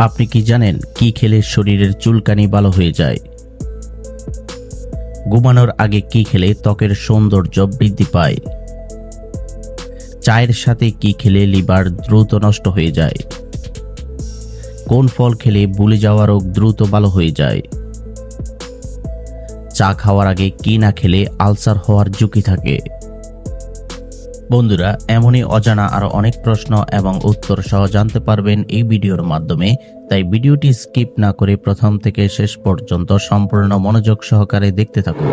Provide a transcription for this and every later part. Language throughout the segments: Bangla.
আপনি কি জানেন কি খেলে শরীরের চুলকানি ভালো হয়ে যায়? ঘুমানোর আগে কি খেলে ত্বকের সৌন্দর্য বৃদ্ধি পায়? চায়ের সাথে কি খেলে লিভার দ্রুত নষ্ট হয়ে যায়? কোন ফল খেলে ভুলে যাওয়া রোগ দ্রুত ভালো হয়ে যায়? চা খাওয়ার আগে কি না খেলে আলসার হওয়ার ঝুঁকি থাকে? বন্ধুরা, এমনই অজানা আরো অনেক প্রশ্ন এবং উত্তর সহ জানতে পারবেন এই ভিডিওর মাধ্যমে, তাই ভিডিওটি স্কিপ না করে প্রথম থেকে শেষ পর্যন্ত সম্পূর্ণ মনোযোগ সহকারে দেখতে থাকুন।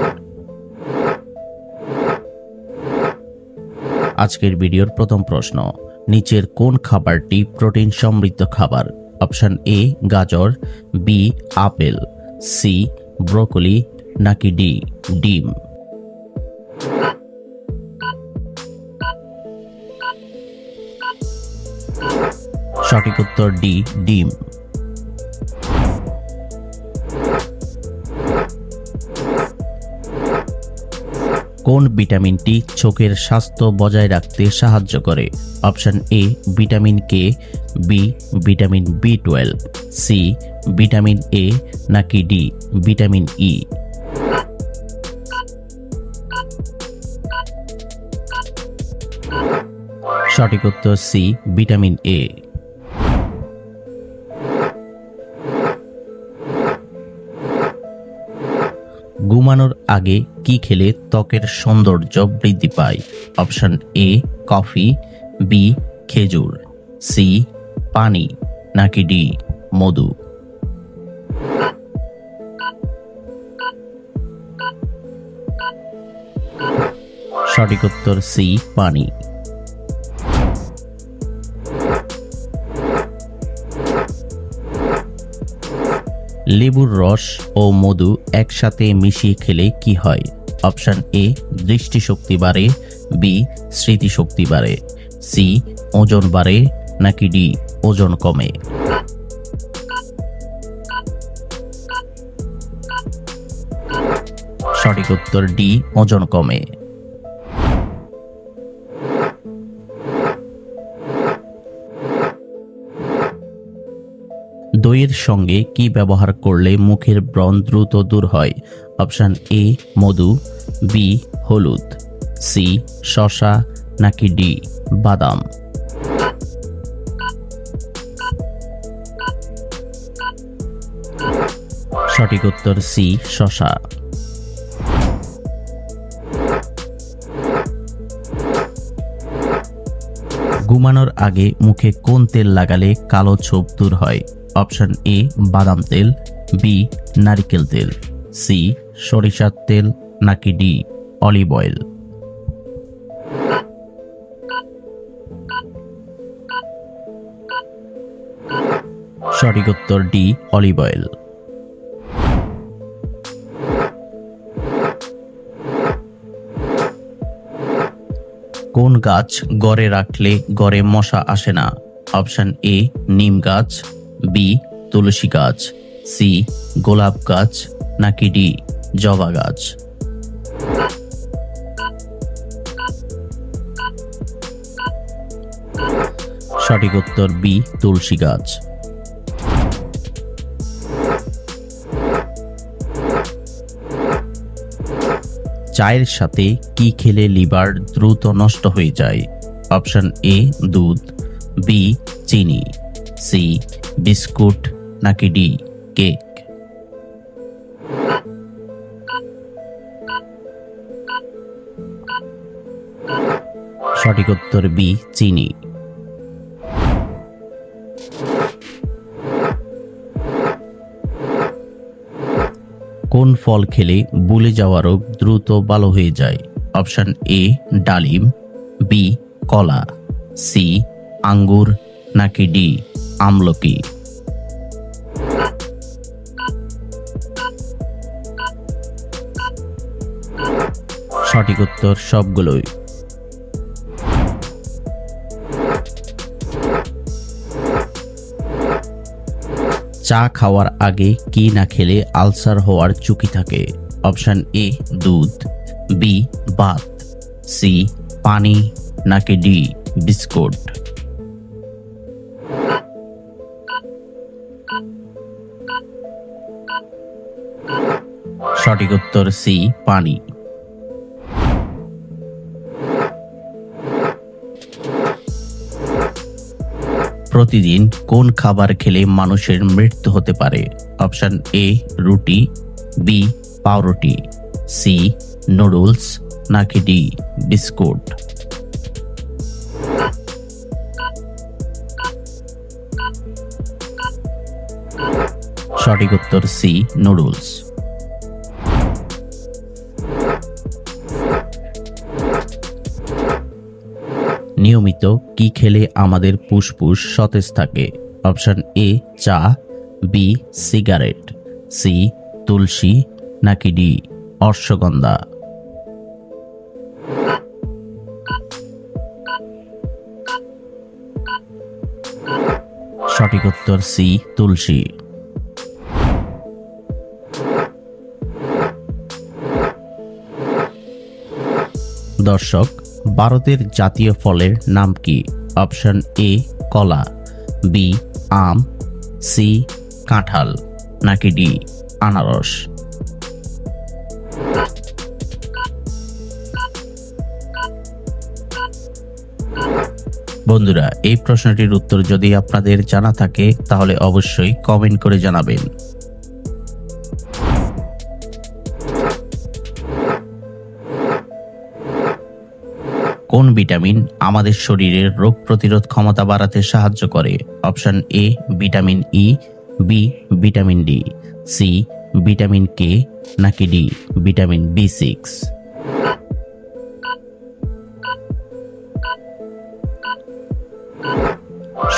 আজকের ভিডিওর প্রথম প্রশ্ন, নিচের কোন খাবারটি প্রোটিন সমৃদ্ধ খাবার? অপশন এ গাজর, বি আপেল, সি ব্রোকলি, নাকি ডি ডিম? সঠিক উত্তর ডি ডিম। কোন ভিটামিনটি চোখের স্বাস্থ্য বজায় রাখতে সাহায্য করে? Option A vitamin K, B vitamin বি12, সি ভিটামিন এ, নাকি ডি ভিটামিন ই? সঠিক উত্তর সি ভিটামিন এ। ঘুমানোর আগে কি খেলে ত্বকের সৌন্দর্য বৃদ্ধি পায়? অপশন এ কফি, বি খেজুর, সি পানি, নাকি ডি মধু? সঠিক উত্তর সি পানি। লেবুর রস ও মধু একসাথে মিশিয়ে খেলে কি হয়? অপশন এ দৃষ্টিশক্তি বাড়ে, বি স্মৃতিশক্তি বাড়ে, সি ওজন বাড়ে, নাকি ডি ওজন কমে? সঠিক উত্তর ডি ওজন কমে। দইয়ের সঙ্গে কি ব্যবহার করলে মুখের ব্রণ দ্রুত দূর হয়? অপশন এ মধু, বি হলুদ, সি শসা, নাকি ডি বাদাম? সঠিক উত্তর সি শসা। ঘুমানোর আগে মুখে কোন তেল লাগালে কালো ছোপ দূর হয়? অপশন এ বাদাম তেল, বি নারিকেল তেল, সি সরিষার তেল, নাকি ডি অলিভ অয়েল? সঠিক উত্তর ডি অলিভ অয়েল। কোন গাছ গড়ে রাখলে গড়ে মশা আসে না? অপশন এ নিম গাছ, বি তুলসী গাছ, সি গোলাপ গাছ, নাকি ডি জবা গাছ? সঠিক উত্তর বি তুলসী গাছ। চায়ের সাথে কি খেলে লিভার দ্রুত নষ্ট হয়ে যায়? অপশন এ দুধ, বি চিনি, সি বিস্কুট, নাকি ডি কেক? সঠিক উত্তর বি চিনি। কোন ফল খেলে ভুলে যাওয়া রোগ দ্রুত ভালো হয়ে যায়? অপশন এ ডালিম, বি কলা, সি আঙ্গুর, নাকি ডি আমলকি? সঠিক উত্তর সবগুলোই। চা খাওয়ার আগে কি না খেলে আলসার হওয়ার ঝুঁকি থাকে? অপশন এ দুধ, বি ভাত, সি পানি, নাকি ডি বিস্কুট? সঠিক উত্তর সি, পানি। প্রতিদিন কোন খাবার খেলে মানুষের মৃত্যু হতে পারে? অপশন এ রুটি, বি পাউরুটি, সি নুডলস, নাকি ডি বিস্কুট? সঠিক উত্তর সি নুডলস। নিয়মিত কি খেলে আমাদের ফুসফুস সতেজ থাকে? অপশন এ চা, বি সিগারেট, সি তুলসী, নাকি ডি অশ্বগন্ধা? সঠিক উত্তর সি তুলসী। দর্শক, ভারতের জাতীয় ফলের নাম কি? অপশন এ কলা, বি আম, সি কাঁঠাল, নাকি ডি আনারস? বন্ধুরা, এই প্রশ্নটির উত্তর যদি আপনাদের জানা থাকে তাহলে অবশ্যই কমেন্ট করে জানাবেন। কোন ভিটামিন আমাদের শরীরের রোগ প্রতিরোধ ক্ষমতা বাড়াতে সাহায্য করে? Option A vitamin E, B vitamin D, C vitamin K, নাকি ডি ভিটামিন বি6?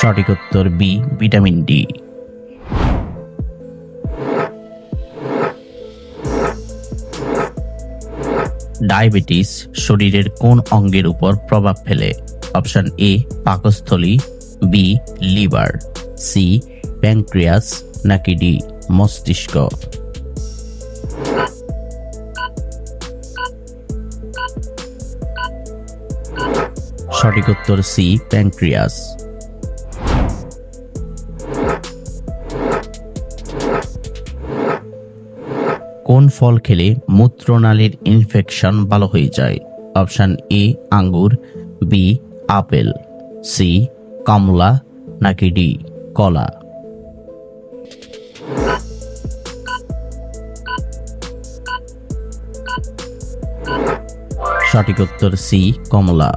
সঠিক উত্তর বি ভিটামিন ডি। ডায়াবেটিস শরীরের কোন অঙ্গের উপর প্রভাব ফেলে? অপশন এ পাকস্থলী, বি লিভার, সি প্যানক্রিয়াস, নাকি ডি মস্তিষ্ক? সঠিক উত্তর সি প্যানক্রিয়াস। কোন ফল খেলে মূত্রনালীর ইনফেকশন ভালো হয়ে যায়? অপশন এ আঙ্গুর, বি আপেল, সি কমলা, নাকি ডি কলা? সঠিক উত্তর সি কমলা।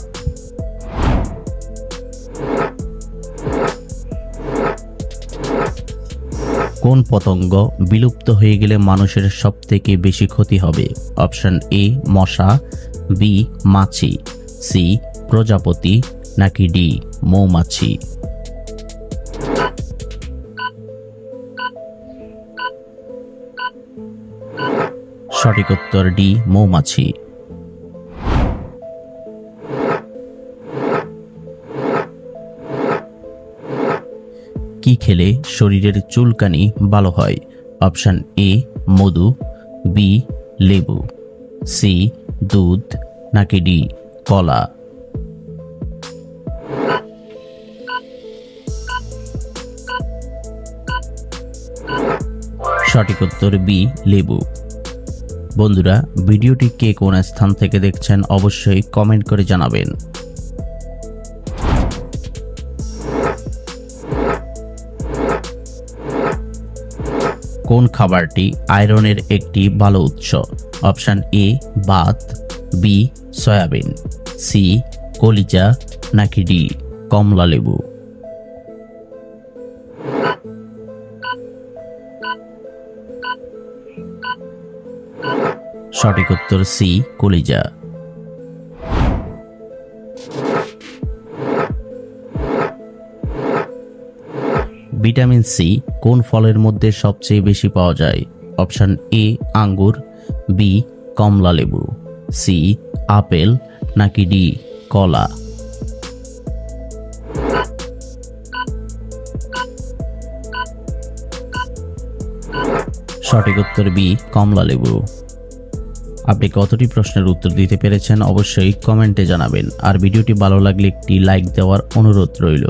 কোন পতঙ্গ বিলুপ্ত হয়ে গেলে মানুষের সবথেকে বেশি ক্ষতি হবে? অপশন এ মশা, বি মাছি, সি প্রজাপতি, নাকি ডি মৌমাছি? সঠিক উত্তর ডি মৌমাছি। কি খেলে শরীরের চুলকানি ভালো হয়? অপশন এ মধু, বি লেবু, সি দুধ, নাকি ডি কলা? সঠিক উত্তর বি লেবু। বন্ধুরা, ভিডিওটি কে কোন স্থান থেকে দেখছেন অবশ্যই কমেন্ট করে জানাবেন। কোন খাবারটি আয়রনের একটি ভালো উৎস? অপশন এ ভাত, বি সয়াবিন, সি কলিজা, নাকি ডি কমলা লেবু? সঠিক উত্তর সি কলিজা। ভিটামিন সি কোন ফলের মধ্যে সবচেয়ে বেশি পাওয়া যায়? অপশন এ আঙ্গুর, বি কমলা লেবু, সি আপেল, নাকি ডি কলা? সঠিক উত্তর বি কমলা লেবু। আপনি কতটি প্রশ্নের উত্তর দিতে পেরেছেন অবশ্যই কমেন্টে জানাবেন, আর ভিডিওটি ভালো লাগলে একটি লাইক দেওয়ার অনুরোধ রইল।